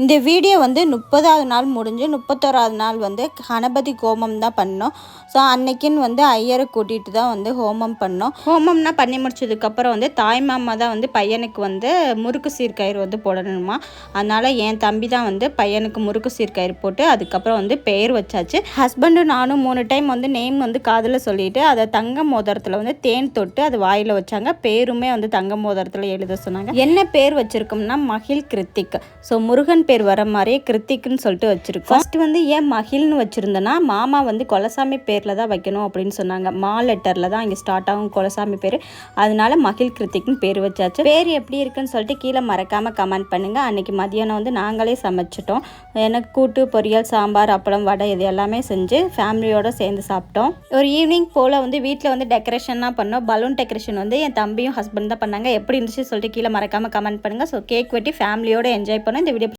இந்த வீடியோ வந்து 30வது நாள் முடிஞ்சு 31வது நாள் வந்து கணபதி ஹோமம் தான் பண்ணோம். ஸோ அன்னைக்குன்னு வந்து ஐயரை கூட்டிகிட்டு தான் வந்து ஹோமம் பண்ணோம். ஹோமம்னா பண்ணி முடிச்சதுக்கப்புறம் வந்து தாய்மாமா தான் வந்து பையனுக்கு வந்து முறுக்கு சீர்கயிறு வந்து போடணுமா. அதனால் என் தம்பி தான் வந்து பையனுக்கு முறுக்கு சீர்கயிறு போட்டு அதுக்கப்புறம் வந்து பெயர் வச்சாச்சு. ஹஸ்பண்டும் நானும் 3 டைம் வந்து நேம் வந்து காதில் சொல்லிவிட்டு அதை தங்க மோதிரத்தில் வந்து தேன் தொட்டு அது வாயில் வச்சாங்க. பேருமே வந்து தங்க மோதிரத்தில் எழுத சொன்னாங்க. என்ன பேர் வச்சுருக்கோம்னா மகிழ் கிருத்திக். ஸோ முருகன் பேர் வர மாதிரியே கிருத்திக்னு சொல்லிட்டு வச்சுருக்கோம். ஃபர்ஸ்ட் வந்து ஏன் மகிழ்னு வச்சுருந்தேன்னா மாமா வந்து கொலசாமி பேரில் தான் வைக்கணும் அப்படின்னு சொன்னாங்க. மா லெட்டரில் தான் இங்கே ஸ்டார்ட் ஆகும் கொலசாமி பேர். அதனால மகிழ் கிருத்திக்னு பேர் வச்சாச்சு. பேர் எப்படி இருக்குன்னு சொல்லிட்டு கீழே மறக்காமல் கமெண்ட் பண்ணுங்கள். அன்றைக்கி மதியானம் வந்து நாங்களே சமைச்சிட்டோம். எனக்கு கூட்டு பொரியல் சாம்பார் அப்பளம் வடை இது எல்லாமே செஞ்சு ஃபேமிலியோடு சேர்ந்து சாப்பிட்டோம். ஒரு ஈவினிங் போல் வந்து வீட்டில் வந்து டெக்கரேஷன்லாம் பண்ணோம். பலூன் டெக்கரேஷன் வந்து என் தம்பியும் ஹஸ்பண்ட் தான் பண்ணாங்க. எப்படி இருந்துச்சு சொல்லிட்டு கீழே மறக்காமல் கமெண்ட் பண்ணுங்கள். ஸோ கேக் வெட்டி ஃபேமிலியோடு என்ஜாய் பண்ணோம். இந்த வீடியோ